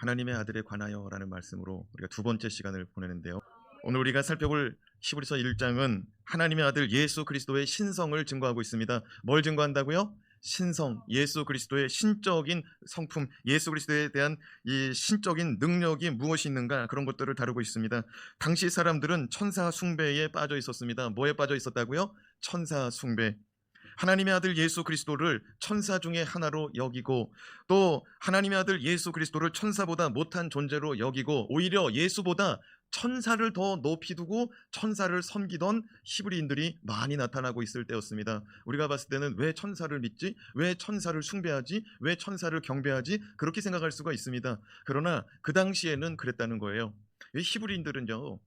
하나님의 아들에 관하여라는 말씀으로 우리가 두 번째 시간을 보내는데요. 오늘 우리가 살펴볼 히브리서 1장은 하나님의 아들 예수 그리스도의 신성을 증거하고 있습니다. 뭘 증거한다고요? 신성, 예수 그리스도의 신적인 성품, 예수 그리스도에 대한 이 신적인 능력이 무엇이 있는가, 그런 것들을 다루고 있습니다. 당시 사람들은 천사 숭배에 빠져 있었습니다. 뭐에 빠져 있었다고요? 천사 숭배. 하나님의 아들 예수 그리스도를 천사 중에 하나로 여기고, 또 하나님의 아들 예수 그리스도를 천사보다 못한 존재로 여기고, 오히려 예수보다 천사를 더 높이 두고 천사를 섬기던 히브리인들이 많이 나타나고 있을 때였습니다. 우리가 봤을 때는 왜 천사를 믿지? 왜 천사를 숭배하지? 왜 천사를 경배하지? 그렇게 생각할 수가 있습니다. 그러나 그 당시에는 그랬다는 거예요. 이 히브리인들은요,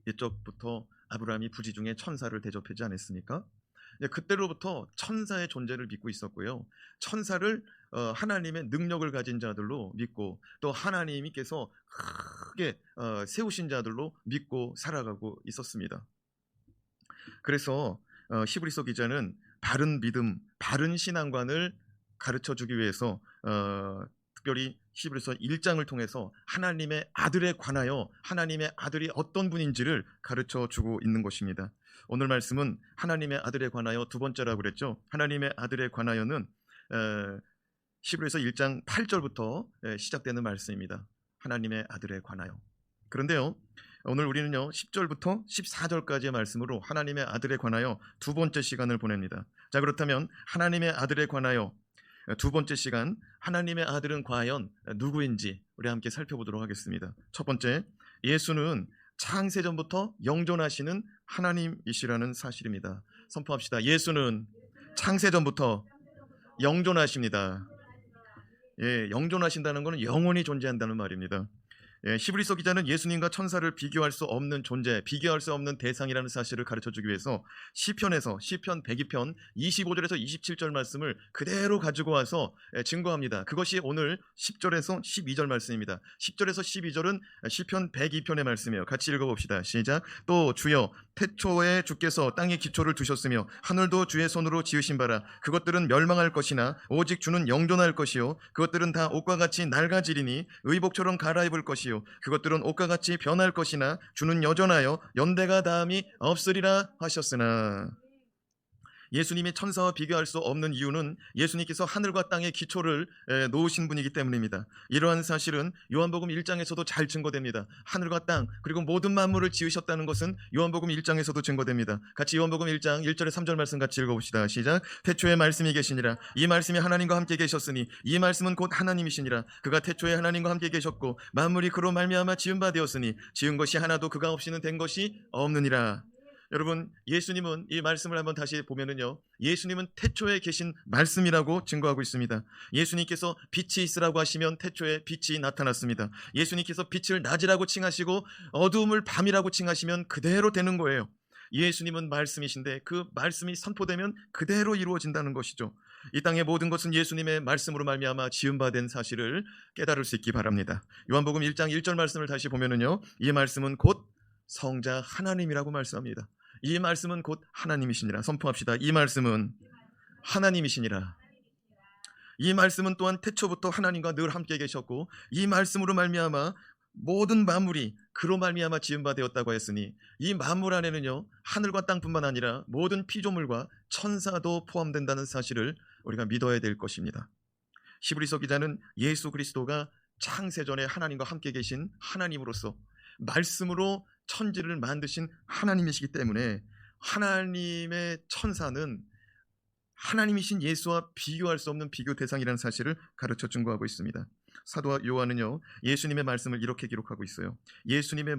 옛적부터 아브라함이 부지 중에 천사를 대접하지 않았습니까? 그때로부터 천사의 존재를 믿고 있었고요. 천사를 하나님의 능력을 가진 자들로 믿고, 또 하나님께서 크게 세우신 자들로 믿고 살아가고 있었습니다. 그래서 히브리서 기자는 바른 믿음, 바른 신앙관을 가르쳐주기 위해서 특별히 히브리서 1장을 통해서 하나님의 아들에 관하여 하나님의 아들이 어떤 분인지를 가르쳐주고 있는 것입니다. 오늘 말씀은 하나님의 아들에 관하여 두 번째라고 그랬죠. 하나님의 아들에 관하여는 히브리서 1장 8절부터 시작되는 말씀입니다. 하나님의 아들에 관하여. 그런데요, 오늘 우리는요 10절부터 14절까지의 말씀으로 하나님의 아들에 관하여 두 번째 시간을 보냅니다. 자, 그렇다면 하나님의 아들에 관하여 두 번째 시간, 하나님의 아들은 과연 누구인지 우리 함께 살펴보도록 하겠습니다. 첫 번째, 예수는 창세전부터 영존하시는 하나님이시라는 사실입니다. 선포합시다. 예수는 창세전부터 영존하십니다. 영존하신다는 것은 영원히 존재한다는 말입니다. 히브리서 기자는 예수님과 천사를 비교할 수 없는 존재, 비교할 수 없는 대상이라는 사실을 가르쳐주기 위해서 시편 102편 25절에서 27절 말씀을 그대로 가지고 와서 증거합니다. 그것이 오늘 10절에서 12절 말씀입니다. 10절에서 12절은 시편 102편의 말씀이에요. 같이 읽어봅시다. 시작. 또 주여, 태초에 주께서 땅에 기초를 두셨으며 하늘도 주의 손으로 지으신 바라. 그것들은 멸망할 것이나 오직 주는 영존할 것이요, 그것들은 다 옷과 같이 낡아지리니 의복처럼 갈아입을 것이요, 그것들은 옷과 같이 변할 것이나 주는 여전하여 연대가 다함이 없으리라 하셨으나. 예수님이 천사와 비교할 수 없는 이유는 예수님께서 하늘과 땅의 기초를 놓으신 분이기 때문입니다. 이러한 사실은 요한복음 1장에서도 잘 증거됩니다. 하늘과 땅 그리고 모든 만물을 지으셨다는 것은 요한복음 1장에서도 증거됩니다. 같이 요한복음 1장 1절에 3절 말씀 같이 읽어봅시다. 시작. 태초에 말씀이 계시니라. 이 말씀이 하나님과 함께 계셨으니 이 말씀은 곧 하나님이시니라. 그가 태초에 하나님과 함께 계셨고 만물이 그로 말미암아 지은 바 되었으니 지은 것이 하나도 그가 없이는 된 것이 없느니라. 여러분, 예수님은 이 말씀을 한번 다시 보면은요, 예수님은 태초에 계신 말씀이라고 증거하고 있습니다. 예수님께서 빛이 있으라고 하시면 태초에 빛이 나타났습니다. 예수님께서 빛을 낮이라고 칭하시고 어두움을 밤이라고 칭하시면 그대로 되는 거예요. 예수님은 말씀이신데 그 말씀이 선포되면 그대로 이루어진다는 것이죠. 이 땅의 모든 것은 예수님의 말씀으로 말미암아 지은 바 된 사실을 깨달을 수 있기 바랍니다. 요한복음 1장 1절 말씀을 다시 보면은요, 이 말씀은 곧 성자 하나님이라고 말씀합니다. 이 말씀은 곧 하나님이시니라. 선포합시다. 이 말씀은 하나님이시니라. 이 말씀은 또한 태초부터 하나님과 늘 함께 계셨고 이 말씀으로 말미암아 모든 만물이 그로 말미암아 지은 바 되었다고 했으니 이 만물 안에는요 하늘과 땅뿐만 아니라 모든 피조물과 천사도 포함된다는 사실을 우리가 믿어야 될 것입니다. 히브리서 기자는 예수 그리스도가 창세전에 하나님과 함께 계신 하나님으로서 말씀으로 천지를 만드신 하나님이시기 때문에 하나님의 천사는 하나님이신 예수와 비교할 수 없는 비교 대상이라는 사실을 가르쳐 증거하고 있습니다. 사도 요한은요 예수님의 말씀을 이렇게 기록하고 있어요. 예수님의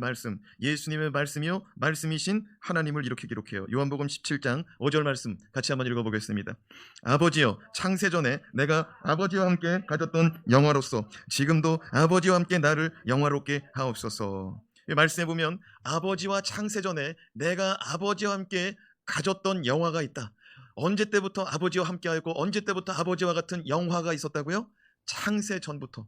말씀이요 말씀이신 하나님을 이렇게 기록해요. 요한복음 17장 5절 말씀 같이 한번 읽어보겠습니다. 아버지여, 창세전에 내가 아버지와 함께 가졌던 영화로서 지금도 아버지와 함께 나를 영화롭게 하옵소서. 이 말씀에 보면 아버지와 창세전에 내가 아버지와 함께 가졌던 영화가 있다. 언제 때부터 아버지와 함께하고 언제 때부터 아버지와 같은 영화가 있었다고요? 창세전부터.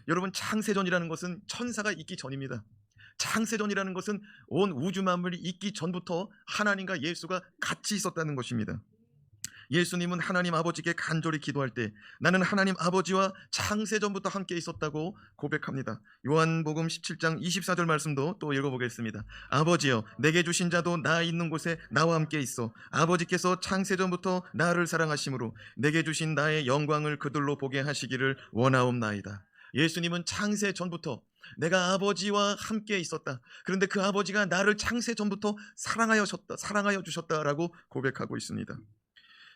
여러분, 창세전이라는 것은 천사가 있기 전입니다. 창세전이라는 것은 온 우주 만물이 있기 전부터 하나님과 예수가 같이 있었다는 것입니다. 예수님은 하나님 아버지께 간절히 기도할 때 나는 하나님 아버지와 창세전부터 함께 있었다고 고백합니다. 요한복음 17장 24절 말씀도 또 읽어보겠습니다. 아버지여 내게 주신 자도 나 있는 곳에 나와 함께 있어 아버지께서 창세전부터 나를 사랑하심으로 내게 주신 나의 영광을 그들로 보게 하시기를 원하옵나이다. 예수님은 창세전부터 내가 아버지와 함께 있었다. 그런데 그 아버지가 나를 창세전부터 사랑하여 주셨다라고 고백하고 있습니다.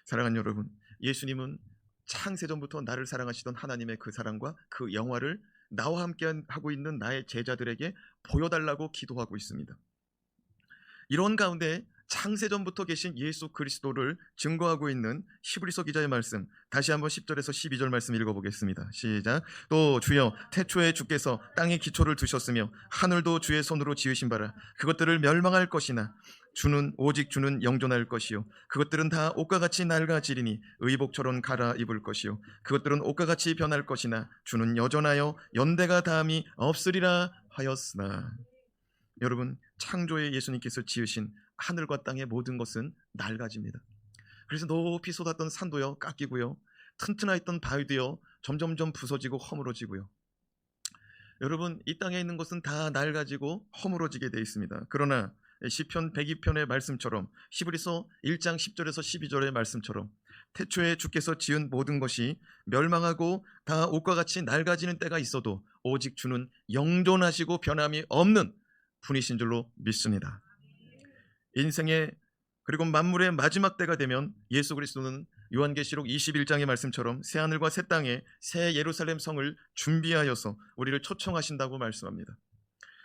사랑하는 여러분, 예수님은 창세전부터 나를 사랑하시던 하나님의 그 사랑과 그 영화를 나와 함께 하고 있는 나의 제자들에게 보여달라고 기도하고 있습니다. 이런 가운데 창세전부터 계신 예수 그리스도를 증거하고 있는 히브리서 기자의 말씀, 다시 한번 10절에서 12절 말씀 읽어보겠습니다. 시작. 또 주여 태초에 주께서 땅에 기초를 두셨으며 하늘도 주의 손으로 지으신 바라. 그것들을 멸망할 것이나 오직 주는 영존할 것이요 그것들은 다 옷과 같이 낡아지리니 의복처럼 갈아입을 것이요 그것들은 옷과 같이 변할 것이나 주는 여전하여 연대가 다함이 없으리라 하였으나. 여러분, 창조의 예수님께서 지으신 하늘과 땅의 모든 것은 낡아집니다. 그래서 높이 쏟았던 산도요 깎이고요, 튼튼하였던 바위도요 점점점 부서지고 허물어지고요. 여러분, 이 땅에 있는 것은 다 낡아지고 허물어지게 되어 있습니다. 그러나 시편 102편의 말씀처럼, 히브리서 1장 10절에서 12절의 말씀처럼 태초에 주께서 지은 모든 것이 멸망하고 다 옷과 같이 낡아지는 때가 있어도 오직 주는 영존하시고 변함이 없는 분이신 줄로 믿습니다. 인생의 그리고 만물의 마지막 때가 되면 예수 그리스도는 요한계시록 21장의 말씀처럼 새하늘과 새 땅에 새 예루살렘 성을 준비하여서 우리를 초청하신다고 말씀합니다.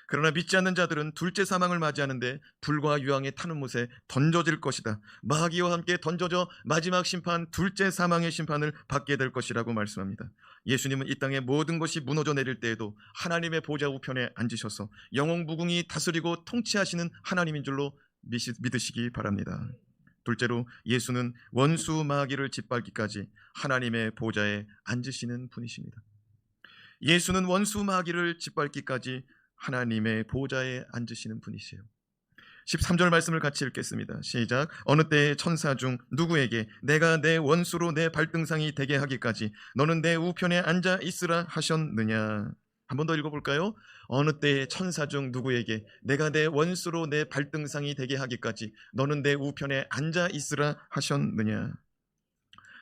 그러나 믿지 않는 자들은 둘째 사망을 맞이하는데 불과 유황에 타는 못에 던져질 것이다. 마귀와 함께 던져져 마지막 심판, 둘째 사망의 심판을 받게 될 것이라고 말씀합니다. 예수님은 이 땅의 모든 것이 무너져 내릴 때에도 하나님의 보좌 우편에 앉으셔서 영원무궁히 다스리고 통치하시는 하나님인 줄로 믿으시기 바랍니다. 둘째로, 예수는 원수 마귀를 짓밟기까지 하나님의 보좌에 앉으시는 분이십니다. 예수는 원수 마귀를 짓밟기까지 하나님의 보좌에 앉으시는 분이세요. 13절 말씀을 같이 읽겠습니다. 시작. 어느 때에 천사 중 누구에게 내가 내 원수로 내 발등상이 되게 하기까지 너는 내 우편에 앉아 있으라 하셨느냐. 한 번 더 읽어볼까요? 어느 때에 천사 중 누구에게 내가 내 원수로 내 발등상이 되게 하기까지 너는 내 우편에 앉아 있으라 하셨느냐.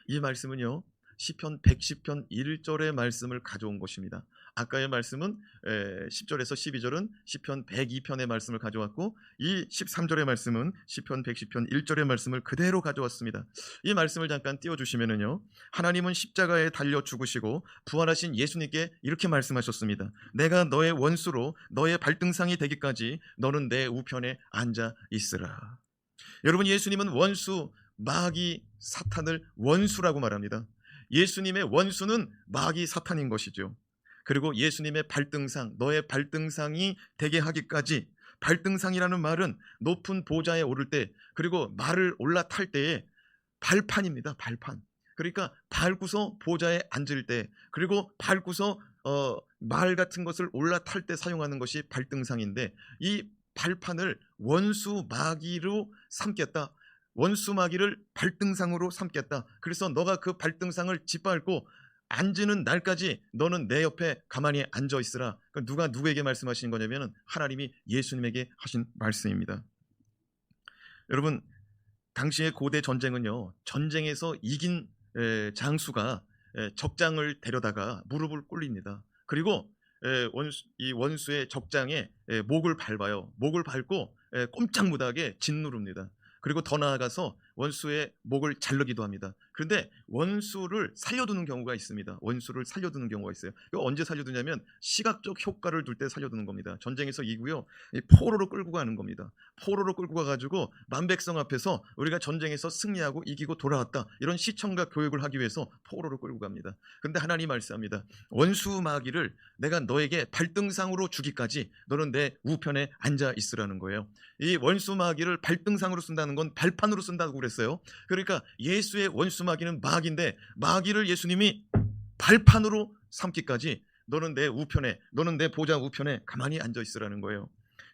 이 말씀은요, 시편 110편 1절의 말씀을 가져온 것입니다. 아까의 말씀은 10절에서 12절은 시편 102편의 말씀을 가져왔고, 이 13절의 말씀은 시편 110편 1절의 말씀을 그대로 가져왔습니다. 이 말씀을 잠깐 띄워주시면은요, 하나님은 십자가에 달려 죽으시고 부활하신 예수님께 이렇게 말씀하셨습니다. 내가 너의 원수로 너의 발등상이 되기까지 너는 내 우편에 앉아 있으라. 여러분, 예수님은 원수 마귀 사탄을 원수라고 말합니다. 예수님의 원수는 마귀 사탄인 것이죠. 그리고 예수님의 발등상, 너의 발등상이 되게 하기까지, 발등상이라는 말은 높은 보좌에 오를 때, 그리고 말을 올라탈 때의 발판입니다. 발판. 그러니까 밟고서 보좌에 앉을 때, 그리고 밟고서 말 같은 것을 올라탈 때 사용하는 것이 발등상인데, 이 발판을 원수 마귀로 삼겠다. 원수 마귀를 발등상으로 삼겠다. 그래서 너가 그 발등상을 짓밟고 앉는 날까지 너는 내 옆에 가만히 앉아 있으라. 누가 누구에게 말씀하신 거냐면 하나님이 예수님에게 하신 말씀입니다. 여러분, 당시의 고대 전쟁은요, 전쟁에서 이긴 장수가 적장을 데려다가 무릎을 꿇립니다. 그리고 이 원수의 적장에 목을 밟아요. 목을 밟고 꼼짝 못하게 짓누릅니다. 그리고 더 나아가서 원수의 목을 자르기도 합니다. 그런데 원수를 살려두는 경우가 있습니다. 원수를 살려두는 경우가 있어요. 이거 언제 살려두냐면 시각적 효과를 둘 때 살려두는 겁니다. 전쟁에서 이고요, 포로로 끌고 가는 겁니다. 포로로 끌고 가가지고 만백성 앞에서 우리가 전쟁에서 승리하고 이기고 돌아왔다, 이런 시청각 교육을 하기 위해서 포로로 끌고 갑니다. 그런데 하나님 말씀합니다. 원수 마귀를 내가 너에게 발등상으로 주기까지 너는 내 우편에 앉아 있으라는 거예요. 이 원수 마귀를 발등상으로 쓴다는 건 발판으로 쓴다고 그랬어요. 그러니까 예수의 원수 마귀는 마귀인데, 마귀를 예수님이 발판으로 삼기까지 너는 내 우편에, 너는 내 보좌 우편에 가만히 앉아 있으라는 거예요.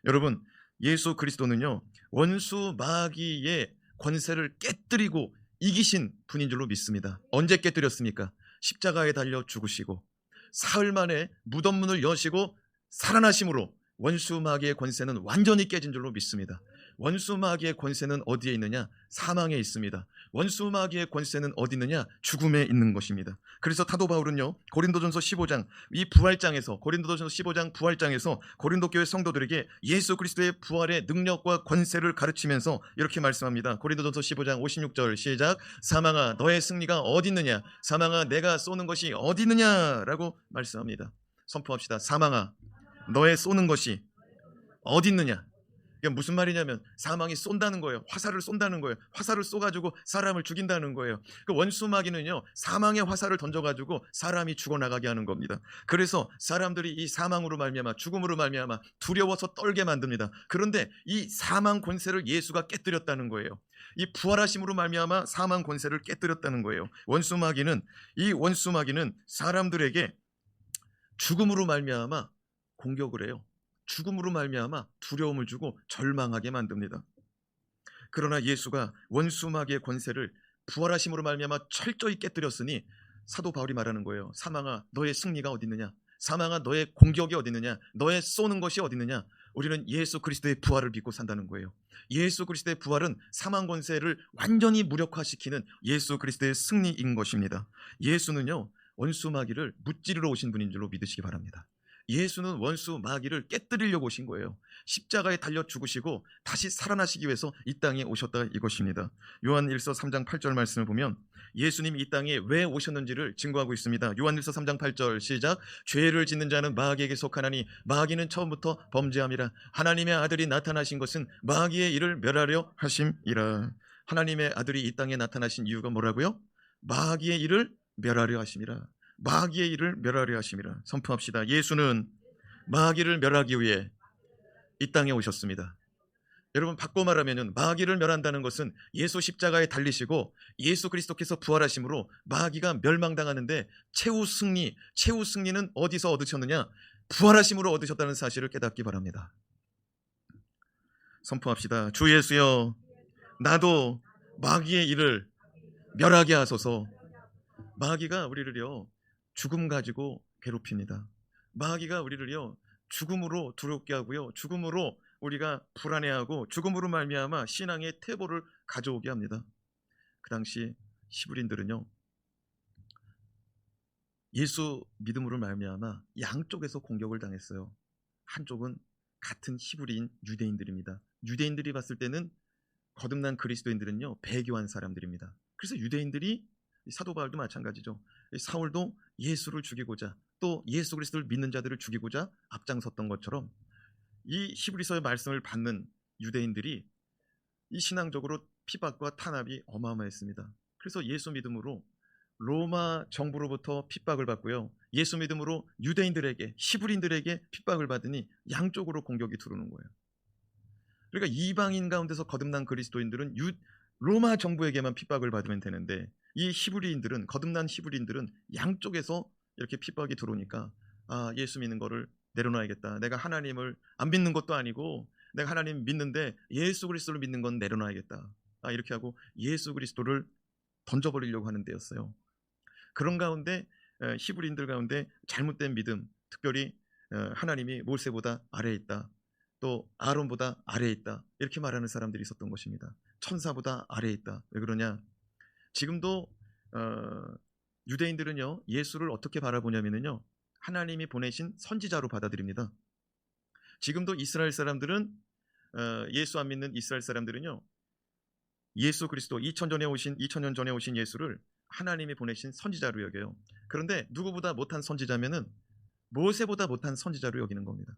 여러분, 예수 그리스도는요, 원수 마귀의 권세를 깨뜨리고 이기신 분인 줄로 믿습니다. 언제 깨뜨렸습니까? 십자가에 달려 죽으시고 사흘 만에 무덤 문을 여시고 살아나심으로 원수 마귀의 권세는 완전히 깨진 줄로 믿습니다. 원수 마귀의 권세는 어디에 있느냐? 사망에 있습니다. 원수 마귀의 권세는 어디 있느냐? 죽음에 있는 것입니다. 그래서 사도 바울은요, 고린도전서 15장 이 부활장에서, 고린도전서 15장 부활장에서 고린도 교회 성도들에게 예수 그리스도의 부활의 능력과 권세를 가르치면서 이렇게 말씀합니다. 고린도전서 15장 56절 시작. 사망아 너의 승리가 어디 있느냐? 사망아 내가 쏘는 것이 어디 있느냐라고 말씀합니다. 선포합시다. 사망아 너의 쏘는 것이 어디 있느냐? 이게 무슨 말이냐면 사망이 쏜다는 거예요. 화살을 쏜다는 거예요. 화살을 쏘가지고 사람을 죽인다는 거예요. 그 원수 마귀는요, 사망의 화살을 던져가지고 사람이 죽어나가게 하는 겁니다. 그래서 사람들이 이 사망으로 말미암아, 죽음으로 말미암아 두려워서 떨게 만듭니다. 그런데 이 사망 권세를 예수가 깨뜨렸다는 거예요. 이 부활하심으로 말미암아 사망 권세를 깨뜨렸다는 거예요. 원수 마귀는 사람들에게 죽음으로 말미암아 공격을 해요. 죽음으로 말미암아 두려움을 주고 절망하게 만듭니다. 그러나 예수가 원수 마귀의 권세를 부활하심으로 말미암아 철저히 깨뜨렸으니 사도 바울이 말하는 거예요. 사망아 너의 승리가 어디 있느냐? 사망아 너의 공격이 어디 있느냐? 너의 쏘는 것이 어디 있느냐? 우리는 예수 그리스도의 부활을 믿고 산다는 거예요. 예수 그리스도의 부활은 사망 권세를 완전히 무력화시키는 예수 그리스도의 승리인 것입니다. 예수는요, 원수 마귀를 무찌르러 오신 분인 줄로 믿으시기 바랍니다. 예수는 원수 마귀를 깨뜨리려고 오신 거예요. 십자가에 달려 죽으시고 다시 살아나시기 위해서 이 땅에 오셨다 이것입니다. 요한일서 3장 8절 말씀을 보면 예수님이 이 땅에 왜 오셨는지를 증거하고 있습니다. 요한일서 3장 8절 시작. 죄를 짓는 자는 마귀에게 속하나니 마귀는 처음부터 범죄함이라. 하나님의 아들이 나타나신 것은 마귀의 일을 멸하려 하심이라. 하나님의 아들이 이 땅에 나타나신 이유가 뭐라고요? 마귀의 일을 멸하려 하심이라. 마귀의 일을 멸하려 하심이라. 선포합시다. 예수는 마귀를 멸하기 위해 이 땅에 오셨습니다. 여러분, 바꿔 말하면 마귀를 멸한다는 것은 예수 십자가에 달리시고 예수 그리스도께서 부활하심으로 마귀가 멸망당하는데 최후 승리는 어디서 얻으셨느냐? 부활하심으로 얻으셨다는 사실을 깨닫기 바랍니다. 선포합시다. 주 예수여, 나도 마귀의 일을 멸하게 하소서. 마귀가 우리를요, 죽음 가지고 괴롭힙니다. 마귀가 우리를요, 죽음으로 두렵게 하고요, 죽음으로 우리가 불안해하고 죽음으로 말미암아 신앙의 퇴보를 가져오게 합니다. 그 당시 히브리인들은요, 예수 믿음으로 말미암아 양쪽에서 공격을 당했어요. 한쪽은 같은 히브리인 유대인들입니다. 유대인들이 봤을 때는 거듭난 그리스도인들은요, 배교한 사람들입니다. 그래서 유대인들이, 사도 바울도 마찬가지죠. 사울도 예수를 죽이고자, 또 예수 그리스도를 믿는 자들을 죽이고자 앞장섰던 것처럼 이 히브리서의 말씀을 받는 유대인들이 이 신앙적으로 핍박과 탄압이 어마어마했습니다. 그래서 예수 믿음으로 로마 정부로부터 핍박을 받고요, 예수 믿음으로 유대인들에게, 히브리인들에게 핍박을 받으니 양쪽으로 공격이 들어오는 거예요. 그러니까 이방인 가운데서 거듭난 그리스도인들은 로마 정부에게만 핍박을 받으면 되는데, 이 히브리인들은, 거듭난 히브리인들은 양쪽에서 이렇게 핍박이 들어오니까 예수 믿는 거를 내려놔야겠다. 내가 하나님을 안 믿는 것도 아니고 내가 하나님 믿는데 예수 그리스도를 믿는 건 내려놔야겠다. 이렇게 하고 예수 그리스도를 던져버리려고 하는 때였어요. 그런 가운데 히브리인들 가운데 잘못된 믿음, 특별히 하나님이 모세보다 아래에 있다, 또 아론보다 아래에 있다, 이렇게 말하는 사람들이 있었던 것입니다. 천사보다 아래에 있다. 왜 그러냐? 지금도 유대인들은요, 예수를 어떻게 바라보냐면요, 하나님이 보내신 선지자로 받아들입니다. 지금도 이스라엘 사람들은, 예수 안 믿는 이스라엘 사람들은요, 예수 그리스도 2000년 전에 오신 예수를 하나님이 보내신 선지자로 여겨요. 그런데 누구보다 못한 선지자면은 모세보다 못한 선지자로 여기는 겁니다.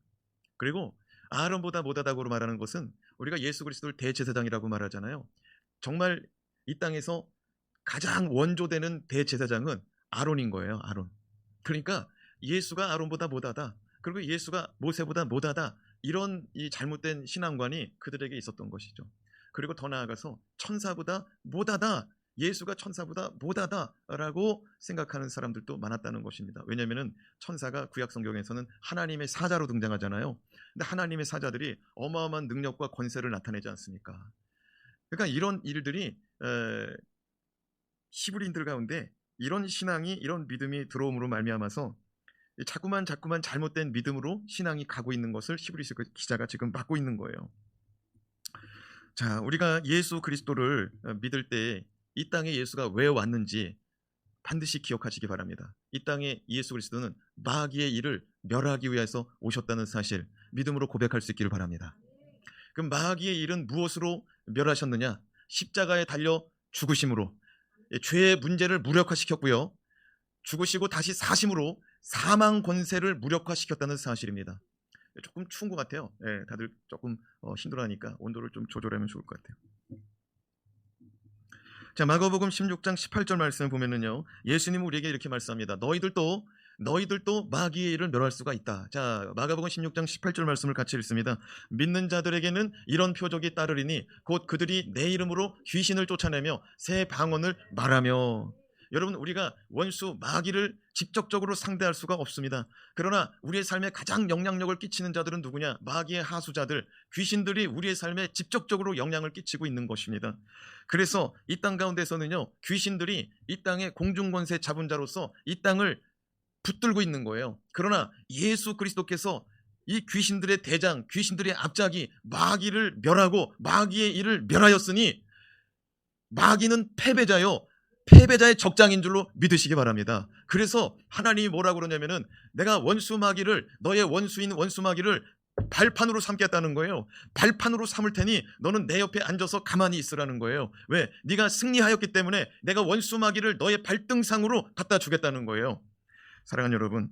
그리고 아론보다 못하다고 말하는 것은, 우리가 예수 그리스도를 대제사장이라고 말하잖아요. 정말 이 땅에서 가장 원조되는 대제사장은 아론인 거예요. 아론. 그러니까 예수가 아론보다 못하다, 그리고 예수가 모세보다 못하다, 이런 이 잘못된 신앙관이 그들에게 있었던 것이죠. 그리고 더 나아가서 천사보다 못하다, 예수가 천사보다 못하다라고 생각하는 사람들도 많았다는 것입니다. 왜냐하면 천사가 구약 성경에서는 하나님의 사자로 등장하잖아요. 근데 하나님의 사자들이 어마어마한 능력과 권세를 나타내지 않습니까? 그러니까 이런 일들이 히브리인들 가운데 이런 신앙이, 이런 믿음이 들어옴으로 말미암아서 자꾸만 잘못된 믿음으로 신앙이 가고 있는 것을 히브리서 기자가 지금 막고 있는 거예요. 자, 우리가 예수 그리스도를 믿을 때 이 땅에 예수가 왜 왔는지 반드시 기억하시기 바랍니다. 이 땅에 예수 그리스도는 마귀의 일을 멸하기 위해서 오셨다는 사실 믿음으로 고백할 수 있기를 바랍니다. 그럼 마귀의 일은 무엇으로 멸하셨느냐? 십자가에 달려 죽으심으로 죄의 문제를 무력화시켰고요. 죽으시고 다시 사심으로 사망 권세를 무력화시켰다는 사실입니다. 조금 추운 것 같아요. 다들 조금 힘들어하니까 온도를 좀 조절하면 좋을 것 같아요. 자, 마가복음 16장 18절 말씀을 보면은요, 예수님은 우리에게 이렇게 말씀합니다. 너희들도 마귀의 일을 멸할 수가 있다. 자, 마가복음 16장 18절 말씀을 같이 읽습니다. 믿는 자들에게는 이런 표적이 따르리니 곧 그들이 내 이름으로 귀신을 쫓아내며 새 방언을 말하며. 여러분, 우리가 원수 마귀를 직접적으로 상대할 수가 없습니다. 그러나 우리의 삶에 가장 영향력을 끼치는 자들은 누구냐? 마귀의 하수자들, 귀신들이 우리의 삶에 직접적으로 영향을 끼치고 있는 것입니다. 그래서 이 땅 가운데서는요, 귀신들이 이 땅의 공중권세 잡은 자로서 이 땅을 붙들고 있는 거예요. 그러나 예수 그리스도께서 이 귀신들의 대장, 귀신들의 앞잡이 마귀를 멸하고 마귀의 일을 멸하였으니 마귀는 패배자요, 패배자의 적장인 줄로 믿으시기 바랍니다. 그래서 하나님이 뭐라고 그러냐면은 내가 원수 마귀를, 너의 원수인 원수 마귀를 발판으로 삼겠다는 거예요. 발판으로 삼을 테니 너는 내 옆에 앉아서 가만히 있으라는 거예요. 왜? 네가 승리하였기 때문에 내가 원수 마귀를 너의 발등상으로 갖다 주겠다는 거예요. 사랑하는 여러분,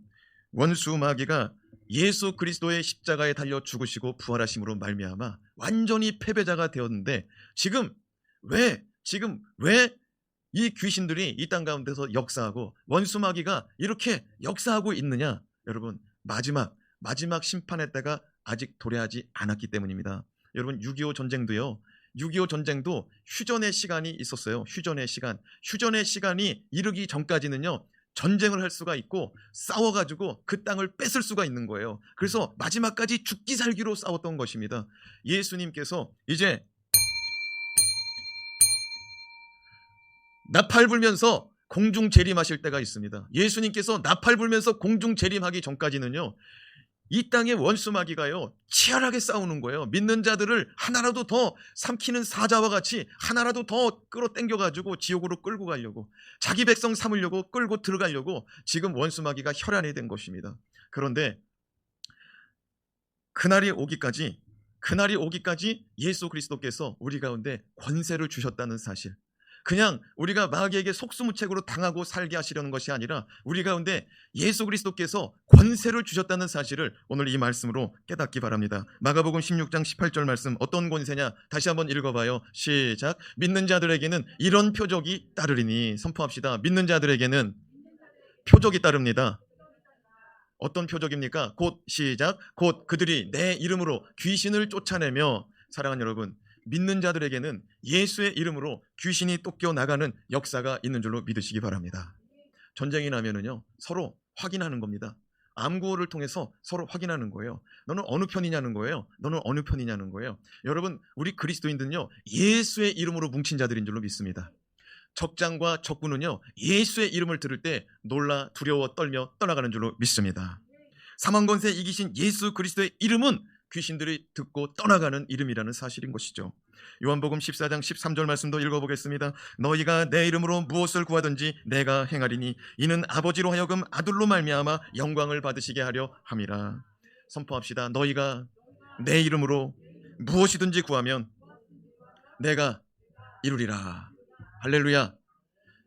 원수 마귀가 예수 그리스도의 십자가에 달려 죽으시고 부활하심으로 말미암아 완전히 패배자가 되었는데 지금 왜 이 귀신들이 이 땅 가운데서 역사하고 원수 마귀가 이렇게 역사하고 있느냐? 여러분, 마지막 심판의 때가 아직 도래하지 않았기 때문입니다. 여러분, 6.25 전쟁도요, 6.25 전쟁도 휴전의 시간이 있었어요. 휴전의 시간이 이르기 전까지는요, 전쟁을 할 수가 있고 싸워가지고 그 땅을 뺏을 수가 있는 거예요. 그래서 마지막까지 죽기 살기로 싸웠던 것입니다. 예수님께서 이제 나팔 불면서 공중 재림하실 때가 있습니다. 예수님께서 나팔 불면서 공중 재림하기 전까지는요, 이 땅의 원수 마귀가요 치열하게 싸우는 거예요. 믿는 자들을 하나라도 더 삼키는 사자와 같이 하나라도 더 끌어당겨가지고 지옥으로 끌고 가려고, 자기 백성 삼으려고 끌고 들어가려고 지금 원수 마귀가 혈안이 된 것입니다. 그런데 그날이 오기까지 예수 그리스도께서 우리 가운데 권세를 주셨다는 사실, 그냥 우리가 마귀에게 속수무책으로 당하고 살게 하시려는 것이 아니라 우리 가운데 예수 그리스도께서 권세를 주셨다는 사실을 오늘 이 말씀으로 깨닫기 바랍니다. 마가복음 16장 18절 말씀, 어떤 권세냐? 다시 한번 읽어봐요. 시작. 믿는 자들에게는 이런 표적이 따르리니. 선포합시다. 믿는 자들에게는 표적이 따릅니다. 어떤 표적입니까? 곧 시작. 곧 그들이 내 이름으로 귀신을 쫓아내며. 사랑하는 여러분, 믿는 자들에게는 예수의 이름으로 귀신이 쫓겨나가는 역사가 있는 줄로 믿으시기 바랍니다. 전쟁이 나면은요, 서로 확인하는 겁니다. 암구호를 통해서 서로 확인하는 거예요. 너는 어느 편이냐는 거예요. 너는 어느 편이냐는 거예요. 여러분, 우리 그리스도인들은요, 예수의 이름으로 뭉친 자들인 줄로 믿습니다. 적장과 적군은요, 예수의 이름을 들을 때 놀라 두려워 떨며 떠나가는 줄로 믿습니다. 사망권세 이기신 예수 그리스도의 이름은 귀신들이 듣고 떠나가는 이름이라는 사실인 것이죠. 요한복음 14장 13절 말씀도 읽어보겠습니다. 너희가 내 이름으로 무엇을 구하든지 내가 행하리니 이는 아버지로 하여금 아들로 말미암아 영광을 받으시게 하려 함이라. 선포합시다. 너희가 내 이름으로 무엇이든지 구하면 내가 이루리라. 할렐루야.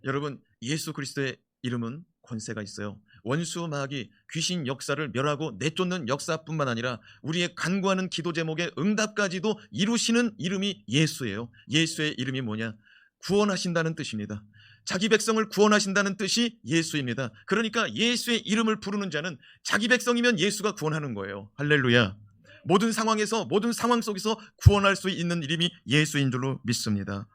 여러분, 예수 그리스도의 이름은 권세가 있어요. 원수 마귀 귀신 역사를 멸하고 내쫓는 역사뿐만 아니라 우리의 간구하는 기도 제목의 응답까지도 이루시는 이름이 예수예요. 예수의 이름이 뭐냐? 구원하신다는 뜻입니다. 자기 백성을 구원하신다는 뜻이 예수입니다. 그러니까 예수의 이름을 부르는 자는 자기 백성이면 예수가 구원하는 거예요. 할렐루야. 모든 상황에서, 모든 상황 속에서 구원할 수 있는 이름이 예수인 줄로 믿습니다.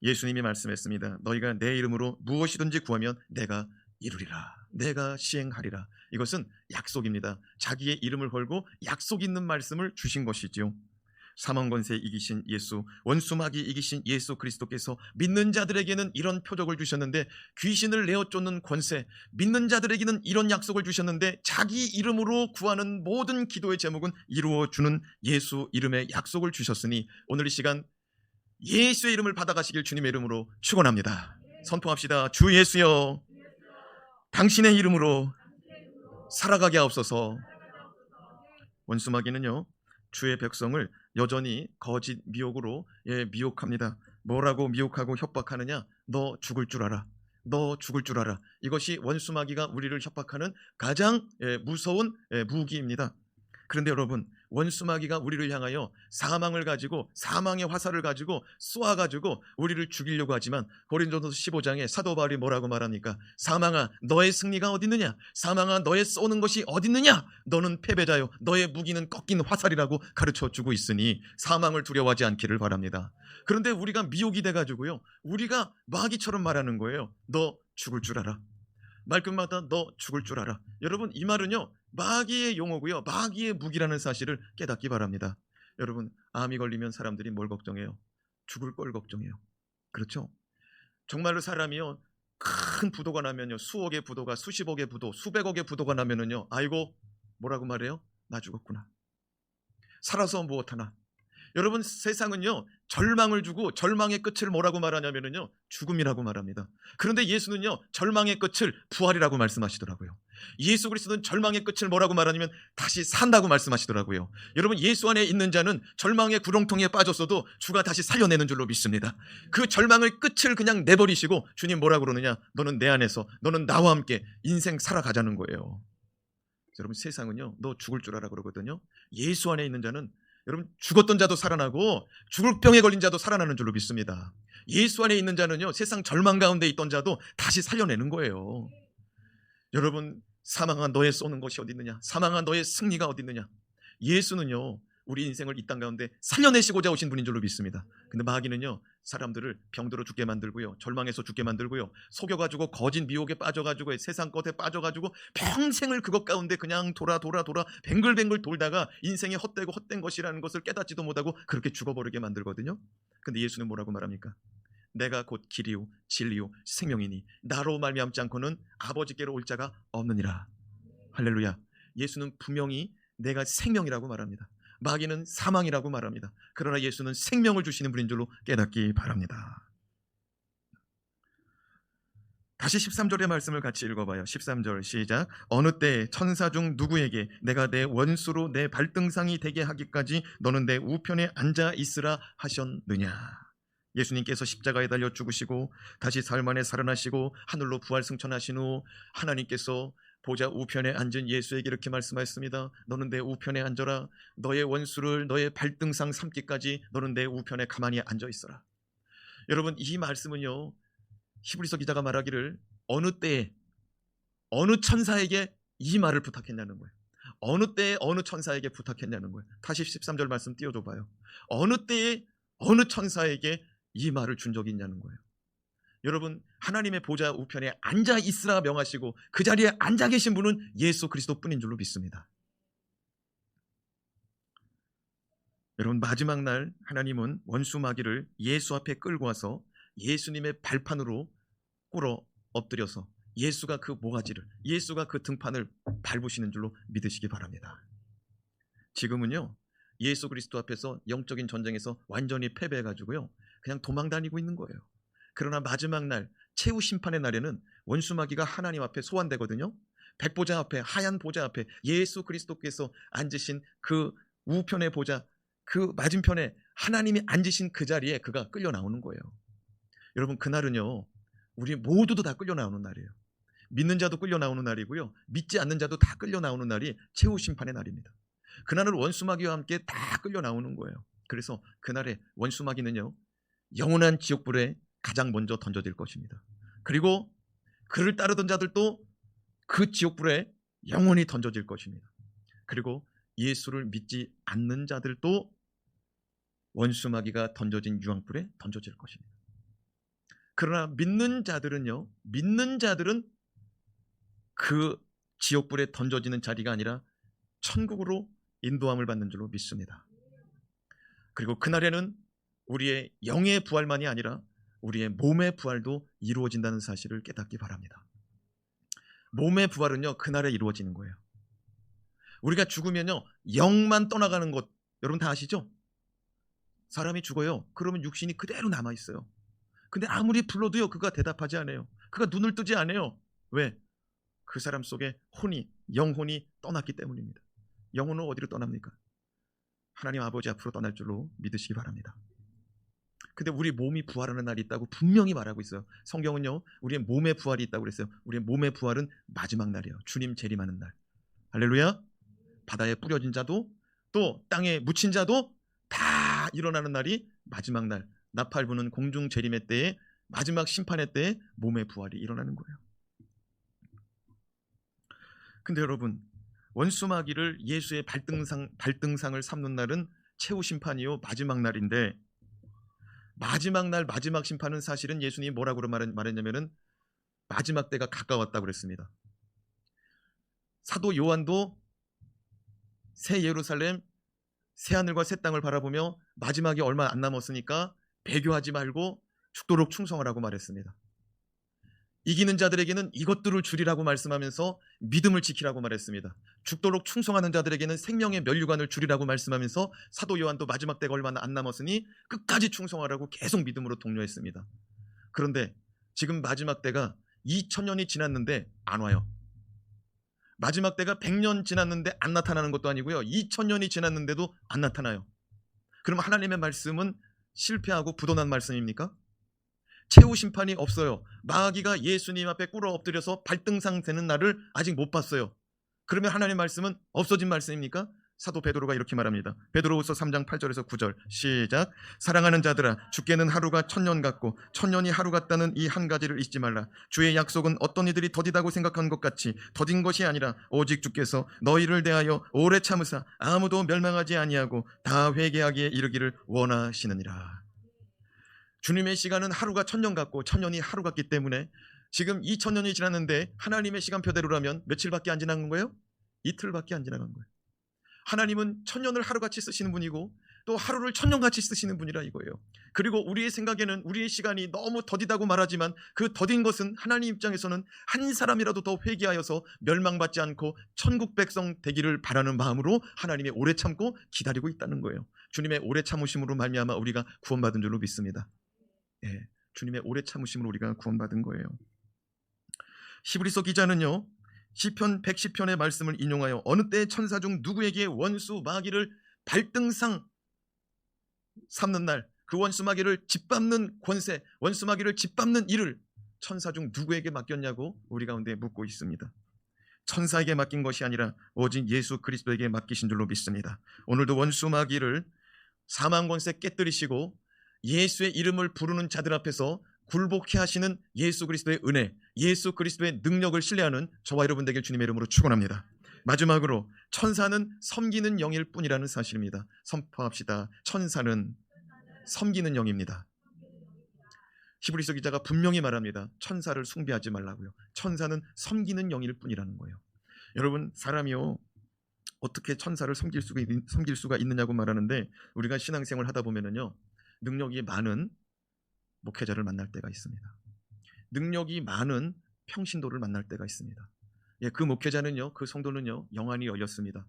예수님이 말씀했습니다. 너희가 내 이름으로 무엇이든지 구하면 내가 이루리라. 내가 시행하리라. 이것은 약속입니다. 자기의 이름을 걸고 약속 있는 말씀을 주신 것이지요. 사망 권세 이기신 예수, 원수 마귀 이기신 예수 그리스도께서 믿는 자들에게는 이런 표적을 주셨는데, 귀신을 내어 쫓는 권세, 믿는 자들에게는 이런 약속을 주셨는데, 자기 이름으로 구하는 모든 기도의 제목은 이루어주는 예수 이름의 약속을 주셨으니, 오늘 이 시간 예수의 이름을 받아가시길 주님의 이름으로 축원합니다. 선포합시다. 주 예수여, 당신의 이름으로 살아가게 하옵소서. 원수 마귀는요, 주의 백성을 여전히 거짓 미혹으로 미혹합니다. 뭐라고 미혹하고 협박하느냐? 너 죽을 줄 알아. 너 죽을 줄 알아. 이것이 원수 마귀가 우리를 협박하는 가장 무서운 무기입니다. 그런데 여러분, 원수 마귀가 우리를 향하여 사망을 가지고, 사망의 화살을 가지고 쏘아가지고 우리를 죽이려고 하지만, 고린도전서 15장에 사도 바울이 뭐라고 말합니까? 사망아, 너의 승리가 어디 있느냐? 사망아, 너의 쏘는 것이 어디 있느냐? 너는 패배자요, 너의 무기는 꺾인 화살이라고 가르쳐주고 있으니 사망을 두려워하지 않기를 바랍니다. 그런데 우리가 미혹이 돼가지고요, 우리가 마귀처럼 말하는 거예요. 너 죽을 줄 알아. 말끝마다 너 죽을 줄 알아. 여러분, 이 말은요, 마귀의 용어고요, 마귀의 무기라는 사실을 깨닫기 바랍니다. 여러분, 암이 걸리면 사람들이 뭘 걱정해요? 죽을 걸 걱정해요. 그렇죠? 정말로 사람이요, 큰 부도가 나면요, 수억의 부도가, 수십억의 부도, 수백억의 부도가 나면은요, 아이고, 뭐라고 말해요? 나 죽었구나. 살아서 무엇하나. 여러분, 세상은요, 절망을 주고 절망의 끝을 뭐라고 말하냐면요, 죽음이라고 말합니다. 그런데 예수는요, 절망의 끝을 부활이라고 말씀하시더라고요. 예수 그리스도는 절망의 끝을 뭐라고 말하냐면 다시 산다고 말씀하시더라고요. 여러분, 예수 안에 있는 자는 절망의 구렁텅이에 빠졌어도 주가 다시 살려내는 줄로 믿습니다. 그 절망의 끝을 그냥 내버리시고 주님 뭐라고 그러느냐? 너는 내 안에서, 너는 나와 함께 인생 살아가자는 거예요. 여러분, 세상은요, 너 죽을 줄 알아 그러거든요. 예수 안에 있는 자는, 여러분, 죽었던 자도 살아나고 죽을 병에 걸린 자도 살아나는 줄로 믿습니다. 예수 안에 있는 자는요, 세상 절망 가운데 있던 자도 다시 살려내는 거예요. 여러분, 사망아, 너의 쏘는 것이 어디 있느냐? 사망아, 너의 승리가 어디 있느냐? 예수는요, 우리 인생을 이 땅 가운데 살려내시고자 오신 분인 줄로 믿습니다. 근데 마귀는요, 사람들을 병들어 죽게 만들고요, 절망해서 죽게 만들고요, 속여가지고 거짓 미혹에 빠져가지고 세상 것에 빠져가지고 평생을 그것 가운데 그냥 돌아 뱅글뱅글 돌다가 인생이 헛되고 헛된 것이라는 것을 깨닫지도 못하고 그렇게 죽어버리게 만들거든요. 근데 예수는 뭐라고 말합니까? 내가 곧 길이요 진리요 생명이니 나로 말미암지 않고는 아버지께로 올 자가 없느니라. 할렐루야. 예수는 분명히 내가 생명이라고 말합니다. 마귀는 사망이라고 말합니다. 그러나 예수는 생명을 주시는 분인 줄로 깨닫기 바랍니다. 다시 13절의 말씀을 같이 읽어봐요. 13절 시작. 어느 때 천사 중 누구에게 내가 내 원수로 내 발등상이 되게 하기까지 너는 내 우편에 앉아 있으라 하셨느냐. 예수님께서 십자가에 달려 죽으시고 다시 사흘 만에 살아나시고 하늘로 부활 승천하신 후 하나님께서 보좌 우편에 앉은 예수에게 이렇게 말씀하셨습니다. 너는 내 우편에 앉아라. 너의 원수를 너의 발등상 삼기까지 너는 내 우편에 가만히 앉아 있어라. 여러분, 이 말씀은요, 히브리서 기자가 말하기를 어느 때에 어느 천사에게 이 말을 부탁했냐는 거예요. 어느 때에 어느 천사에게 부탁했냐는 거예요. 다시 13절 말씀 띄워줘 봐요. 어느 때에 어느 천사에게 이 말을 준 적이 있냐는 거예요. 여러분, 하나님의 보좌 우편에 앉아 있으라 명하시고 그 자리에 앉아 계신 분은 예수 그리스도 뿐인 줄로 믿습니다. 여러분, 마지막 날 하나님은 원수 마귀를 예수 앞에 끌고 와서 예수님의 발판으로 꿇어 엎드려서 예수가 그 모가지를, 예수가 그 등판을 밟으시는 줄로 믿으시기 바랍니다. 지금은요, 예수 그리스도 앞에서 영적인 전쟁에서 완전히 패배해가지고요, 그냥 도망다니고 있는 거예요. 그러나 마지막 날, 최후 심판의 날에는 원수 마귀가 하나님 앞에 소환되거든요. 백보자 앞에, 하얀 보좌 앞에 예수 그리스도께서 앉으신 그 우편의 보좌, 그 맞은편에 하나님이 앉으신 그 자리에 그가 끌려 나오는 거예요. 여러분, 그날은요, 우리 모두도 다 끌려 나오는 날이에요. 믿는 자도 끌려 나오는 날이고요, 믿지 않는 자도 다 끌려 나오는 날이 최후 심판의 날입니다. 그날은 원수 마귀와 함께 다 끌려 나오는 거예요. 그래서 그날에 원수 마귀는요, 영원한 지옥불에 가장 먼저 던져질 것입니다. 그리고 그를 따르던 자들도 그 지옥불에 영원히 던져질 것입니다. 그리고 예수를 믿지 않는 자들도 원수 마귀가 던져진 유황불에 던져질 것입니다. 그러나 믿는 자들은요, 믿는 자들은 그 지옥불에 던져지는 자리가 아니라 천국으로 인도함을 받는 줄로 믿습니다. 그리고 그날에는 우리의 영의 부활만이 아니라 우리의 몸의 부활도 이루어진다는 사실을 깨닫기 바랍니다. 몸의 부활은요, 그날에 이루어지는 거예요. 우리가 죽으면요, 영만 떠나가는 것 여러분 다 아시죠? 사람이 죽어요. 그러면 육신이 그대로 남아있어요. 근데 아무리 불러도요, 그가 대답하지 않아요. 그가 눈을 뜨지 않아요. 왜? 그 사람 속에 영혼이 떠났기 때문입니다. 영혼은 어디로 떠납니까? 하나님 아버지 앞으로 떠날 줄로 믿으시기 바랍니다. 근데 우리 몸이 부활하는 날이 있다고 분명히 말하고 있어요. 성경은요, 우리의 몸의 부활이 있다고 그랬어요. 우리의 몸의 부활은 마지막 날이에요. 주님 재림하는 날. 할렐루야. 바다에 뿌려진 자도 또 땅에 묻힌 자도 다 일어나는 날이 마지막 날, 나팔 부는 공중 재림의 때에, 마지막 심판의 때에 몸의 부활이 일어나는 거예요. 근데 여러분, 원수마귀를 예수의 발등상을 삼는 날은 최후 심판이요, 마지막 날인데, 마지막 날 마지막 심판은 사실은 예수님이 뭐라고 말했냐면은 마지막 때가 가까웠다고 그랬습니다. 사도 요한도 새 예루살렘, 새 하늘과 새 땅을 바라보며 마지막이 얼마 안 남았으니까 배교하지 말고 죽도록 충성하라고 말했습니다. 이기는 자들에게는 이것들을 주리라고 말씀하면서 믿음을 지키라고 말했습니다. 죽도록 충성하는 자들에게는 생명의 면류관을 주리라고 말씀하면서 사도 요한도 마지막 때가 얼마 안 남았으니 끝까지 충성하라고 계속 믿음으로 독려했습니다. 그런데 지금 마지막 때가 2000년이 지났는데 안 와요. 마지막 때가 100년 지났는데 안 나타나는 것도 아니고요, 2000년이 지났는데도 안 나타나요. 그럼 하나님의 말씀은 실패하고 부도난 말씀입니까? 최후 심판이 없어요. 마귀가 예수님 앞에 꿇어 엎드려서 발등상 되는 날을 아직 못 봤어요. 그러면 하나님의 말씀은 없어진 말씀입니까? 사도 베드로가 이렇게 말합니다. 베드로후서 3장 8절에서 9절 시작. 사랑하는 자들아, 주께는 하루가 1000년 같고 1000년이 하루 같다는 이 한 가지를 잊지 말라. 주의 약속은 어떤 이들이 더디다고 생각한 것 같이 더딘 것이 아니라 오직 주께서 너희를 대하여 오래 참으사 아무도 멸망하지 아니하고 다 회개하기에 이르기를 원하시느니라. 주님의 시간은 하루가 1000년 같고 1000년이 하루 같기 때문에 지금 2000년이 지났는데 하나님의 시간표대로라면 며칠밖에 안 지난 거예요? 이틀밖에 안 지나간 거예요. 하나님은 1000년을 하루같이 쓰시는 분이고 또 하루를 1000년같이 쓰시는 분이라 이거예요. 그리고 우리의 생각에는 우리의 시간이 너무 더디다고 말하지만 그 더딘 것은 하나님 입장에서는 한 사람이라도 더 회개하여서 멸망받지 않고 천국 백성 되기를 바라는 마음으로 하나님의 오래 참고 기다리고 있다는 거예요. 주님의 오래 참으심으로 말미암아 우리가 구원받은 줄로 믿습니다. 예, 주님의 오래 참으심으로 우리가 구원받은 거예요. 히브리서 기자는요, 시편 110편의 말씀을 인용하여 어느 때 천사 중 누구에게 원수 마귀를 발등상 삼는 날, 그 원수 마귀를 짓밟는 권세, 원수 마귀를 짓밟는 일을 천사 중 누구에게 맡겼냐고 우리 가운데 묻고 있습니다. 천사에게 맡긴 것이 아니라 오직 예수 그리스도에게 맡기신 줄로 믿습니다. 오늘도 원수 마귀를 사망 권세 깨뜨리시고 예수의 이름을 부르는 자들 앞에서 굴복케 하시는 예수 그리스도의 은혜, 예수 그리스도의 능력을 신뢰하는 저와 여러분 되길 주님의 이름으로 축원합니다. 마지막으로 천사는 섬기는 영일 뿐이라는 사실입니다. 선포합시다. 천사는 섬기는 영입니다. 히브리서 기자가 분명히 말합니다. 천사를 숭배하지 말라고요. 천사는 섬기는 영일 뿐이라는 거예요. 여러분, 사람이요, 어떻게 천사를 섬길 수가 있느냐고 말하는데, 우리가 신앙생활 하다 보면은요, 능력이 많은 목회자를 만날 때가 있습니다. 능력이 많은 평신도를 만날 때가 있습니다. 예, 그 목회자는요, 그 성도는요, 영안이 열렸습니다.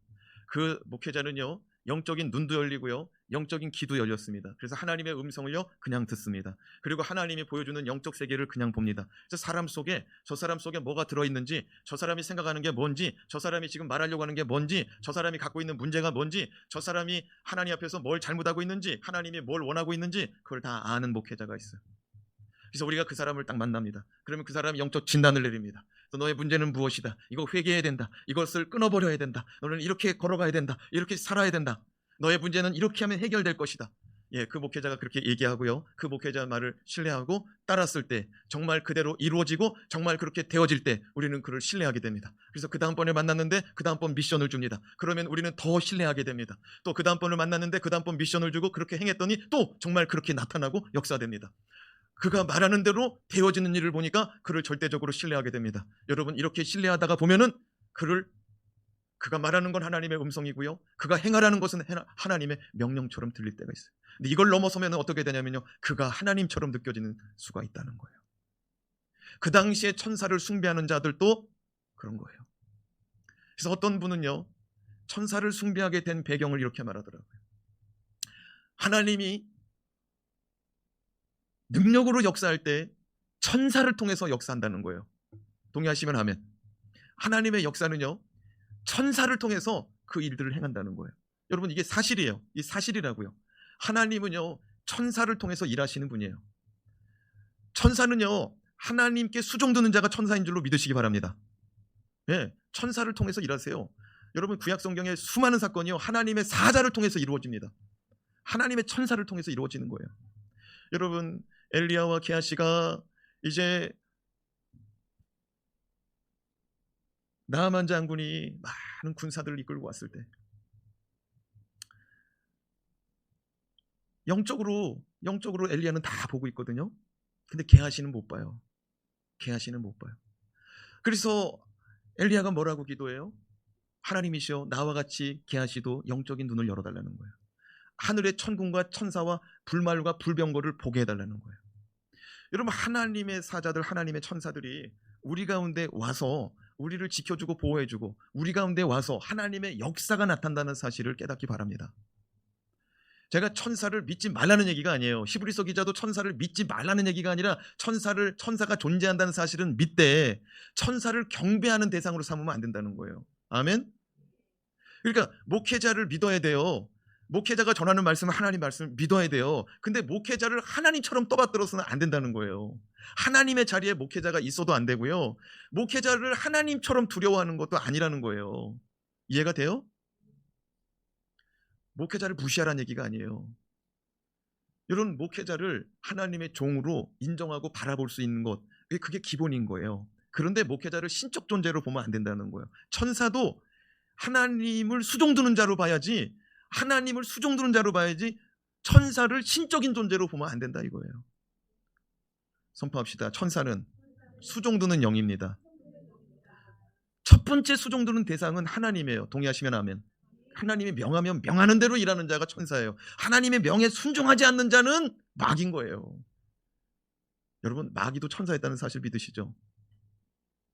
그 목회자는요, 영적인 눈도 열리고요, 영적인 귀도 열렸습니다. 그래서 하나님의 음성을요 그냥 듣습니다. 그리고 하나님이 보여주는 영적 세계를 그냥 봅니다. 그래서 저 사람 속에 뭐가 들어있는지, 저 사람이 생각하는 게 뭔지, 저 사람이 지금 말하려고 하는 게 뭔지, 저 사람이 갖고 있는 문제가 뭔지, 저 사람이 하나님 앞에서 뭘 잘못하고 있는지, 하나님이 뭘 원하고 있는지, 그걸 다 아는 목회자가 있어요. 그래서 우리가 그 사람을 딱 만납니다. 그러면 그 사람이 영적 진단을 내립니다. 너의 문제는 무엇이다. 이거 회개해야 된다. 이것을 끊어버려야 된다. 너는 이렇게 걸어가야 된다. 이렇게 살아야 된다. 너의 문제는 이렇게 하면 해결될 것이다. 예, 그 목회자가 그렇게 얘기하고요, 그 목회자 말을 신뢰하고 따랐을 때 정말 그대로 이루어지고 정말 그렇게 되어질 때 우리는 그를 신뢰하게 됩니다. 그래서 그 다음번에 만났는데 그 다음번 미션을 줍니다. 그러면 우리는 더 신뢰하게 됩니다. 또 그 다음번을 만났는데 그 다음번 미션을 주고 그렇게 행했더니 또 정말 그렇게 나타나고 역사됩니다. 그가 말하는 대로 되어지는 일을 보니까 그를 절대적으로 신뢰하게 됩니다. 여러분, 이렇게 신뢰하다가 보면은 그를 그가 말하는 건 하나님의 음성이고요, 그가 행하라는 것은 하나님의 명령처럼 들릴 때가 있어요. 근데 이걸 넘어서면 어떻게 되냐면요, 그가 하나님처럼 느껴지는 수가 있다는 거예요. 그 당시에 천사를 숭배하는 자들도 그런 거예요. 그래서 어떤 분은요, 천사를 숭배하게 된 배경을 이렇게 말하더라고요. 하나님이 능력으로 역사할 때 천사를 통해서 역사한다는 거예요. 동의하시면 하면, 하나님의 역사는요, 천사를 통해서 그 일들을 행한다는 거예요. 여러분, 이게 사실이에요. 이 사실이라고요. 하나님은요, 천사를 통해서 일하시는 분이에요. 천사는요, 하나님께 수종드는 자가 천사인 줄로 믿으시기 바랍니다. 네, 천사를 통해서 일하세요. 여러분, 구약 성경의 수많은 사건이요, 하나님의 사자를 통해서 이루어집니다. 하나님의 천사를 통해서 이루어지는 거예요. 여러분, 엘리야와 게하시가 이제 나아만 장군이 많은 군사들을 이끌고 왔을 때 영적으로 엘리야는 다 보고 있거든요. 근데 게하시는 못 봐요. 게하시는 못 봐요. 그래서 엘리야가 뭐라고 기도해요? 하나님이시여, 나와 같이 게하시도 영적인 눈을 열어달라는 거예요. 하늘의 천군과 천사와 불말과 불병거를 보게 해달라는 거예요. 여러분, 하나님의 사자들, 하나님의 천사들이 우리 가운데 와서 우리를 지켜주고 보호해주고 우리 가운데 와서 하나님의 역사가 나타난다는 사실을 깨닫기 바랍니다. 제가 천사를 믿지 말라는 얘기가 아니에요. 히브리서 기자도 천사를 믿지 말라는 얘기가 아니라 천사가 존재한다는 사실은 믿되 천사를 경배하는 대상으로 삼으면 안 된다는 거예요. 아멘? 그러니까 목회자를 믿어야 돼요. 목회자가 전하는 말씀은 하나님 말씀을 믿어야 돼요. 근데 목회자를 하나님처럼 떠받들어서는 안 된다는 거예요. 하나님의 자리에 목회자가 있어도 안 되고요, 목회자를 하나님처럼 두려워하는 것도 아니라는 거예요. 이해가 돼요? 목회자를 무시하라는 얘기가 아니에요. 이런 목회자를 하나님의 종으로 인정하고 바라볼 수 있는 것, 그게 기본인 거예요. 그런데 목회자를 신적 존재로 보면 안 된다는 거예요. 천사도 하나님을 수종드는 자로 봐야지, 하나님을 수종드는 자로 봐야지 천사를 신적인 존재로 보면 안 된다 이거예요. 선포합시다. 천사는 수종드는 영입니다. 첫 번째 수종드는 대상은 하나님이에요. 동의하시면 아멘. 하나님이 명하면 명하는 대로 일하는 자가 천사예요. 하나님의 명에 순종하지 않는 자는 마귀인 거예요. 여러분, 마귀도 천사였다는 사실 믿으시죠?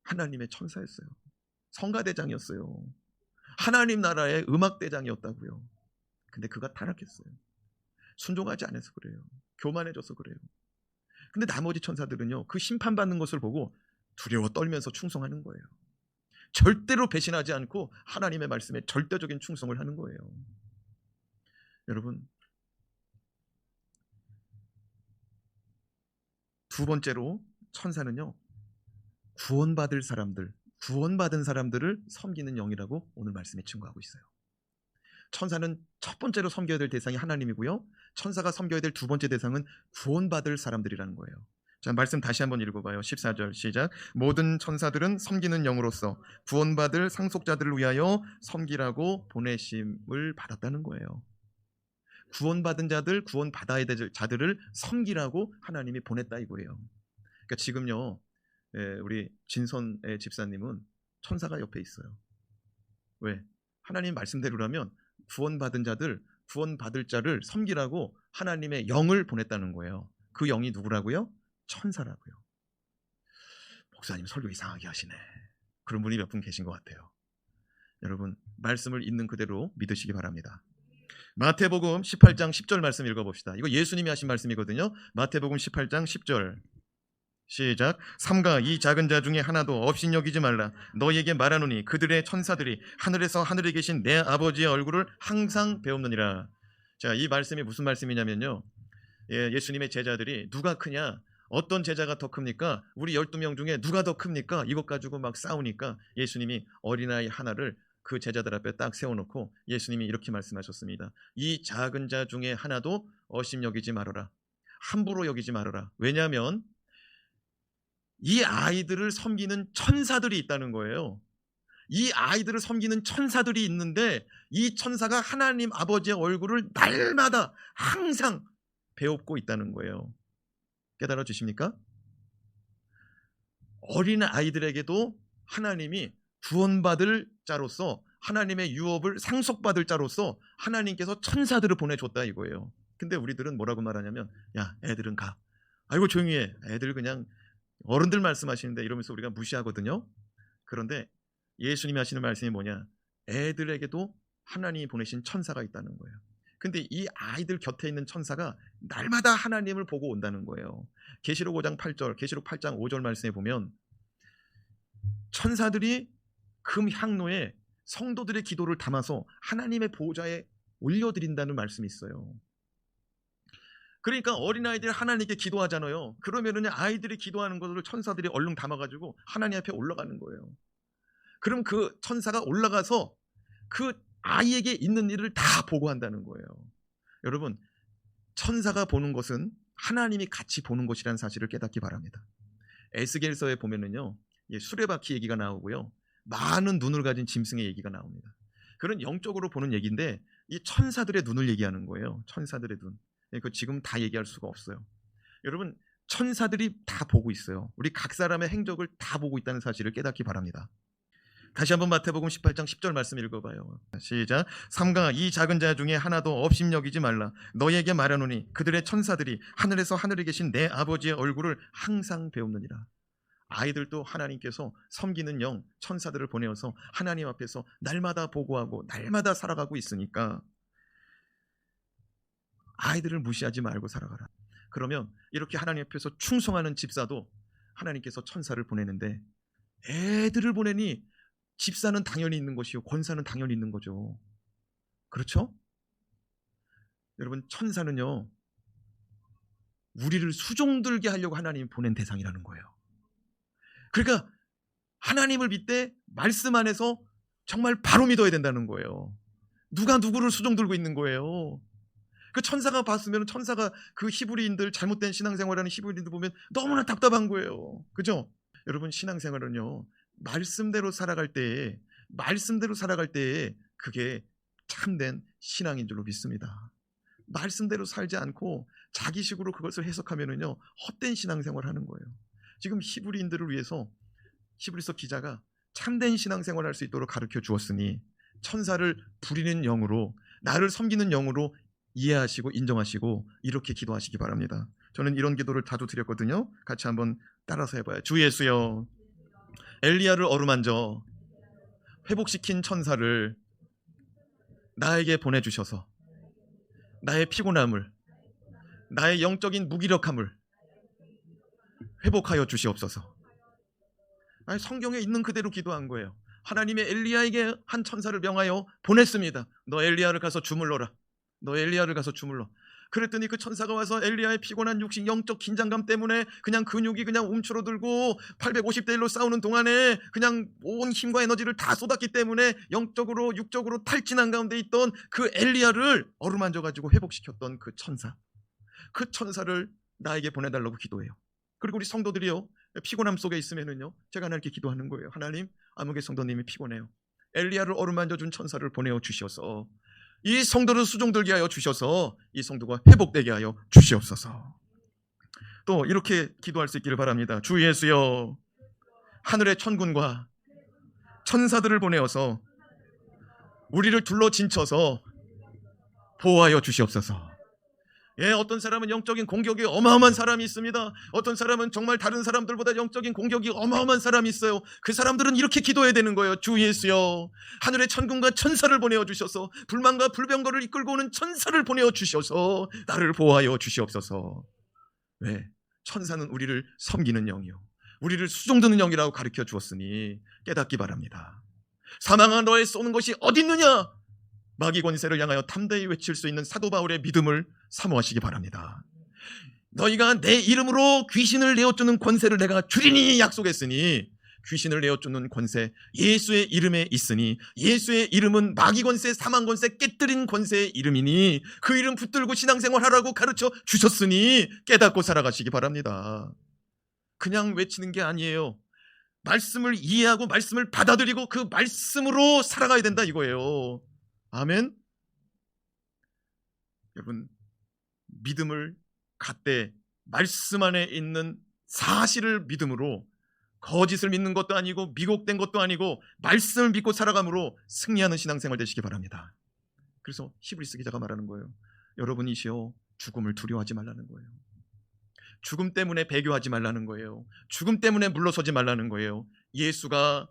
하나님의 천사였어요. 성가대장이었어요. 하나님 나라의 음악대장이었다고요. 근데 그가 타락했어요. 순종하지 않아서 그래요. 교만해져서 그래요. 근데 나머지 천사들은요, 그 심판받는 것을 보고 두려워 떨면서 충성하는 거예요. 절대로 배신하지 않고 하나님의 말씀에 절대적인 충성을 하는 거예요. 여러분, 두 번째로 천사는요, 구원받은 사람들을 섬기는 영이라고 오늘 말씀에 증거하고 있어요. 천사는 첫 번째로 섬겨야 될 대상이 하나님이고요, 천사가 섬겨야 될 두 번째 대상은 구원받을 사람들이라는 거예요. 자, 말씀 다시 한번 읽어봐요. 14절 시작. 모든 천사들은 섬기는 영으로서 구원받을 상속자들을 위하여 섬기라고 보내심을 받았다는 거예요. 구원받은 자들, 구원받아야 될 자들을 섬기라고 하나님이 보냈다 이거예요. 그러니까 지금요, 우리 진선의 집사님은 천사가 옆에 있어요. 왜? 하나님 말씀대로라면 구원받은 자들, 구원받을 자를 섬기라고 하나님의 영을 보냈다는 거예요. 그 영이 누구라고요? 천사라고요. 목사님 설교 이상하게 하시네. 그런 분이 몇 분 계신 것 같아요. 여러분, 말씀을 있는 그대로 믿으시기 바랍니다. 마태복음 18장 10절 말씀 읽어봅시다. 이거 예수님이 하신 말씀이거든요. 마태복음 18장 10절 시작. 삼가 이 작은 자 중에 하나도 없인 여기지 말라. 너희에게 말하노니 그들의 천사들이 하늘에서 하늘에 계신 내 아버지의 얼굴을 항상 배우느니라. 자, 이 말씀이 무슨 말씀이냐면요, 예수님의 제자들이 누가 크냐, 어떤 제자가 더 큽니까, 우리 12명 중에 누가 더 큽니까, 이것 가지고 막 싸우니까 예수님이 어린아이 하나를 그 제자들 앞에 딱 세워놓고 예수님이 이렇게 말씀하셨습니다. 이 작은 자 중에 하나도 어심 여기지 말아라. 함부로 여기지 말아라. 왜냐하면 이 아이들을 섬기는 천사들이 있다는 거예요. 이 아이들을 섬기는 천사들이 있는데 이 천사가 하나님 아버지의 얼굴을 날마다 항상 배웁고 있다는 거예요. 깨달아 주십니까? 어린 아이들에게도 하나님이 구원받을 자로서 하나님의 유업을 상속받을 자로서 하나님께서 천사들을 보내줬다 이거예요. 근데 우리들은 뭐라고 말하냐면, 야, 애들은 가. 아이고 조용히 해. 애들 그냥 어른들 말씀하시는데, 이러면서 우리가 무시하거든요. 그런데 예수님이 하시는 말씀이 뭐냐? 애들에게도 하나님이 보내신 천사가 있다는 거예요. 근데 이 아이들 곁에 있는 천사가 날마다 하나님을 보고 온다는 거예요. 계시록 5장 8절, 계시록 8장 5절 말씀에 보면 천사들이 금 향로에 성도들의 기도를 담아서 하나님의 보좌에 올려드린다는 말씀이 있어요. 그러니까 어린아이들이 하나님께 기도하잖아요. 그러면은 아이들이 기도하는 것을 천사들이 얼른 담아가지고 하나님 앞에 올라가는 거예요. 그럼 그 천사가 올라가서 그 아이에게 있는 일을 다 보고한다는 거예요. 여러분, 천사가 보는 것은 하나님이 같이 보는 것이라는 사실을 깨닫기 바랍니다. 에스겔서에 보면은요, 수레바퀴 얘기가 나오고요, 많은 눈을 가진 짐승의 얘기가 나옵니다. 그런 영적으로 보는 얘기인데 이 천사들의 눈을 얘기하는 거예요. 천사들의 눈. 그 지금 다 얘기할 수가 없어요. 여러분, 천사들이 다 보고 있어요. 우리 각 사람의 행적을 다 보고 있다는 사실을 깨닫기 바랍니다. 다시 한번 마태복음 18장 10절 말씀 읽어봐요. 시작. 삼가 이 작은 자 중에 하나도 업신여기지 말라. 너희에게 말하노니 그들의 천사들이 하늘에서 하늘에 계신 내 아버지의 얼굴을 항상 배우느니라. 아이들도 하나님께서 섬기는 영, 천사들을 보내어서 하나님 앞에서 날마다 보고하고 날마다 살아가고 있으니까 아이들을 무시하지 말고 살아가라. 그러면 이렇게 하나님 앞에서 충성하는 집사도 하나님께서 천사를 보내는데, 애들을 보내니 집사는 당연히 있는 것이요, 권사는 당연히 있는 거죠. 그렇죠? 여러분, 천사는요, 우리를 수종들게 하려고 하나님이 보낸 대상이라는 거예요. 그러니까 하나님을 믿되 말씀 안에서 정말 바로 믿어야 된다는 거예요. 누가 누구를 수종들고 있는 거예요. 그 천사가 봤으면, 천사가 그 히브리인들, 잘못된 신앙생활하는 히브리인들 보면 너무나 답답한 거예요. 그죠? 여러분, 신앙생활은요, 말씀대로 살아갈 때에 그게 참된 신앙인 줄로 믿습니다. 말씀대로 살지 않고 자기식으로 그것을 해석하면은요, 헛된 신앙생활을 하는 거예요. 지금 히브리인들을 위해서 히브리서 기자가 참된 신앙생활을 할 수 있도록 가르쳐 주었으니 천사를 부리는 영으로, 나를 섬기는 영으로 이해하시고 인정하시고 이렇게 기도하시기 바랍니다. 저는 이런 기도를 자주 드렸거든요. 같이 한번 따라서 해봐요. 주 예수여, 엘리야를 어루만져 회복시킨 천사를 나에게 보내주셔서 나의 피곤함을, 나의 영적인 무기력함을 회복하여 주시옵소서. 아니, 성경에 있는 그대로 기도한 거예요. 하나님의 엘리야에게 한 천사를 명하여 보냈습니다. 너 엘리야를 가서 주물러라. 너 엘리야를 가서 주물러. 그랬더니 그 천사가 와서 엘리야의 피곤한 육신, 영적 긴장감 때문에 그냥 근육이 그냥 움츠러들고 850대 1로 싸우는 동안에 그냥 온 힘과 에너지를 다 쏟았기 때문에 영적으로 육적으로 탈진한 가운데 있던 그 엘리야를 어루만져가지고 회복시켰던 그 천사, 그 천사를 나에게 보내달라고 기도해요. 그리고 우리 성도들이요, 피곤함 속에 있으면은요, 제가 하나님께 기도하는 거예요. 하나님, 아무개 성도님이 피곤해요. 엘리야를 어루만져준 천사를 보내어 주셔서 이 성도를 수종들게 하여 주셔서 이 성도가 회복되게 하여 주시옵소서. 또 이렇게 기도할 수 있기를 바랍니다. 주 예수여, 하늘의 천군과 천사들을 보내어서 우리를 둘러 진쳐서 보호하여 주시옵소서. 예, 어떤 사람은 영적인 공격이 어마어마한 사람이 있습니다. 어떤 사람은 정말 다른 사람들보다 영적인 공격이 어마어마한 사람이 있어요. 그 사람들은 이렇게 기도해야 되는 거예요. 주 예수여, 하늘의 천군과 천사를 보내어 주셔서 불만과 불병거를 이끌고 오는 천사를 보내어 주셔서 나를 보호하여 주시옵소서. 왜? 천사는 우리를 섬기는 영이요, 우리를 수종드는 영이라고 가르쳐 주었으니 깨닫기 바랍니다. 사망아 너의 쏘는 것이 어디 있느냐? 마귀 권세를 향하여 담대히 외칠 수 있는 사도 바울의 믿음을 사모하시기 바랍니다. 너희가 내 이름으로 귀신을 내어쫓는 권세를 내가 주리니 약속했으니, 귀신을 내어쫓는 권세 예수의 이름에 있으니, 예수의 이름은 마귀 권세, 사망 권세, 깨뜨린 권세의 이름이니 그 이름 붙들고 신앙생활하라고 가르쳐 주셨으니 깨닫고 살아가시기 바랍니다. 그냥 외치는 게 아니에요. 말씀을 이해하고 말씀을 받아들이고 그 말씀으로 살아가야 된다 이거예요. 아멘. 여러분, 믿음을 갖되 말씀 안에 있는 사실을 믿음으로 거짓을 믿는 것도 아니고 미혹된 것도 아니고 말씀을 믿고 살아감으로 승리하는 신앙생활 되시기 바랍니다. 그래서 히브리서 기자가 말하는 거예요. 여러분이시여 죽음을 두려워하지 말라는 거예요. 죽음 때문에 배교하지 말라는 거예요. 죽음 때문에 물러서지 말라는 거예요. 예수가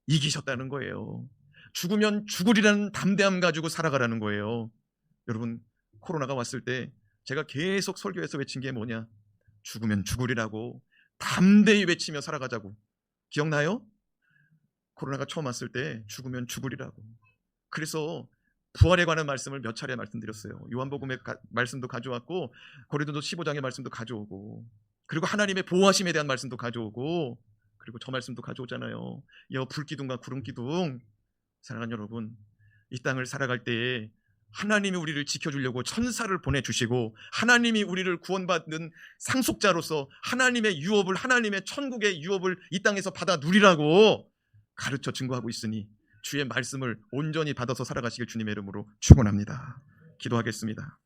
이기셨다는 거예요. 죽으면 죽으리라는 담대함 가지고 살아가라는 거예요. 여러분, 코로나가 왔을 때 제가 계속 설교에서 외친 게 뭐냐? 죽으면 죽으리라고 담대히 외치며 살아가자고. 기억나요? 코로나가 처음 왔을 때 죽으면 죽으리라고. 그래서 부활에 관한 말씀을 몇 차례 말씀드렸어요. 요한복음의 말씀도 가져왔고 고린도서 15장의 말씀도 가져오고, 그리고 하나님의 보호하심에 대한 말씀도 가져오고, 그리고 저 말씀도 가져오잖아요. 여 불기둥과 구름기둥. 사랑하는 여러분, 이 땅을 살아갈 때에 하나님이 우리를 지켜주려고 천사를 보내주시고, 하나님이 우리를 구원받는 상속자로서 하나님의 유업을, 하나님의 천국의 유업을 이 땅에서 받아 누리라고 가르쳐 증거하고 있으니 주의 말씀을 온전히 받아서 살아가시길 주님의 이름으로 축원합니다. 기도하겠습니다.